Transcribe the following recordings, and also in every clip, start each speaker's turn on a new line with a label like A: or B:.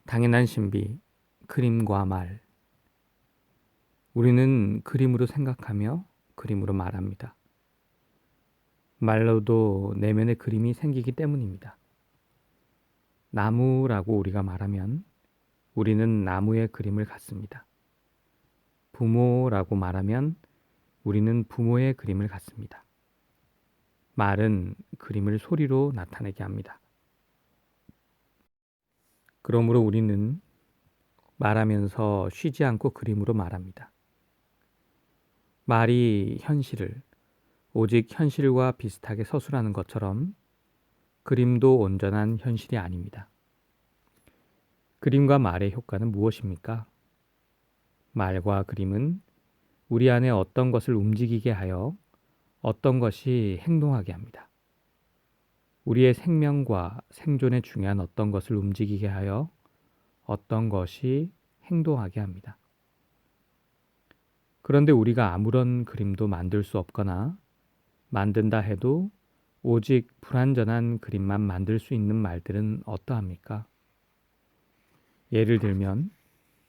A: 당연한 신비, 그림과 말. 우리는 그림으로 생각하며 그림으로 말합니다. 말로도 내면의 그림이 생기기 때문입니다. 나무라고 우리가 말하면 우리는 나무의 그림을 갖습니다. 부모라고 말하면 우리는 부모의 그림을 갖습니다. 말은 그림을 소리로 나타내게 합니다. 그러므로 우리는 말하면서 쉬지 않고 그림으로 말합니다. 말이 현실을 오직 현실과 비슷하게 서술하는 것처럼 그림도 온전한 현실이 아닙니다. 그림과 말의 효과는 무엇입니까? 말과 그림은 우리 안에 어떤 것을 움직이게 하여 어떤 것이 행동하게 합니다. 우리의 생명과 생존에 중요한 어떤 것을 움직이게 하여 어떤 것이 행동하게 합니다. 그런데 우리가 아무런 그림도 만들 수 없거나 만든다 해도 오직 불완전한 그림만 만들 수 있는 말들은 어떠합니까? 예를 들면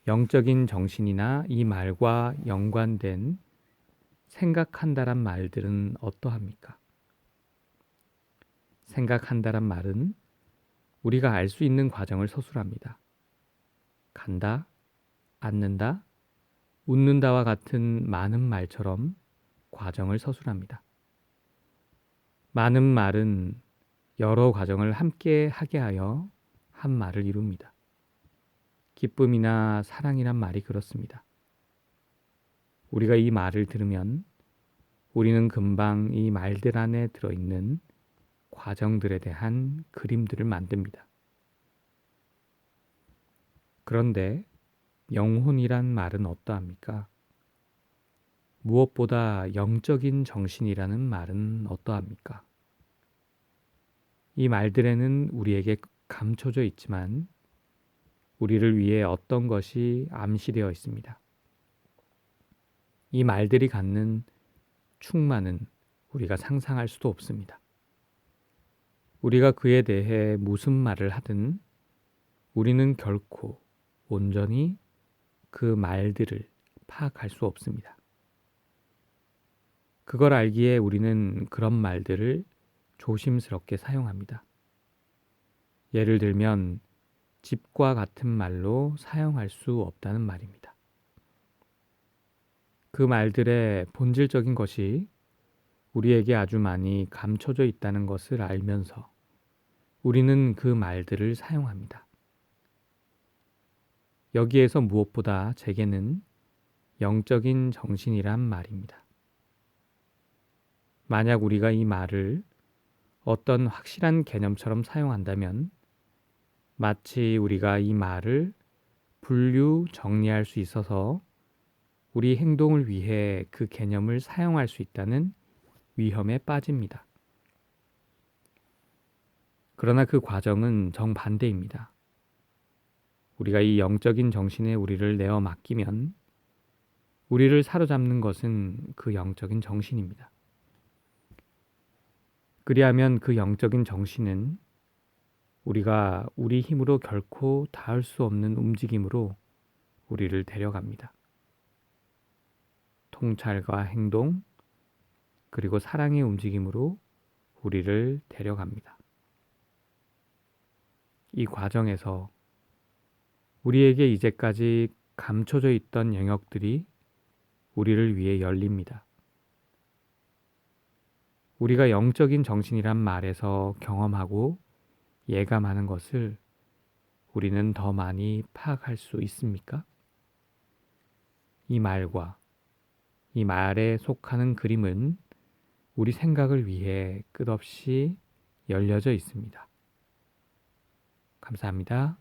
A: 영적인 정신이나 이 말과 연관된 생각한다란 말들은 어떠합니까? 생각한다란 말은 우리가 알 수 있는 과정을 서술합니다. 간다, 앉는다, 웃는다와 같은 많은 말처럼 과정을 서술합니다. 많은 말은 여러 과정을 함께 하게 하여 한 말을 이룹니다. 기쁨이나 사랑이란 말이 그렇습니다. 우리가 이 말을 들으면 우리는 금방 이 말들 안에 들어있는 과정들에 대한 그림들을 만듭니다. 그런데 영혼이란 말은 어떠합니까? 무엇보다 영적인 정신이라는 말은 어떠합니까? 이 말들에는 우리에게 감춰져 있지만 우리를 위해 어떤 것이 암시되어 있습니다. 이 말들이 갖는 충만은 우리가 상상할 수도 없습니다. 우리가 그에 대해 무슨 말을 하든 우리는 결코 온전히 그 말들을 파악할 수 없습니다. 그걸 알기에 우리는 그런 말들을 조심스럽게 사용합니다. 예를 들면 집과 같은 말로 사용할 수 없다는 말입니다. 그 말들의 본질적인 것이 우리에게 아주 많이 감춰져 있다는 것을 알면서 우리는 그 말들을 사용합니다. 여기에서 무엇보다 제게는 영적인 정신이란 말입니다. 만약 우리가 이 말을 어떤 확실한 개념처럼 사용한다면 마치 우리가 이 말을 분류 정리할 수 있어서 우리 행동을 위해 그 개념을 사용할 수 있다는 위험에 빠집니다. 그러나 그 과정은 정반대입니다. 우리가 이 영적인 정신에 우리를 내어 맡기면 우리를 사로잡는 것은 그 영적인 정신입니다. 그리하면 그 영적인 정신은 우리가 우리 힘으로 결코 닿을 수 없는 움직임으로 우리를 데려갑니다. 통찰과 행동, 그리고 사랑의 움직임으로 우리를 데려갑니다. 이 과정에서 우리에게 이제까지 감춰져 있던 영역들이 우리를 위해 열립니다. 우리가 영적인 정신이란 말에서 경험하고 예감하는 것을 우리는 더 많이 파악할 수 있습니까? 이 말과 이 말에 속하는 그림은 우리 생각을 위해 끝없이 열려져 있습니다. 감사합니다.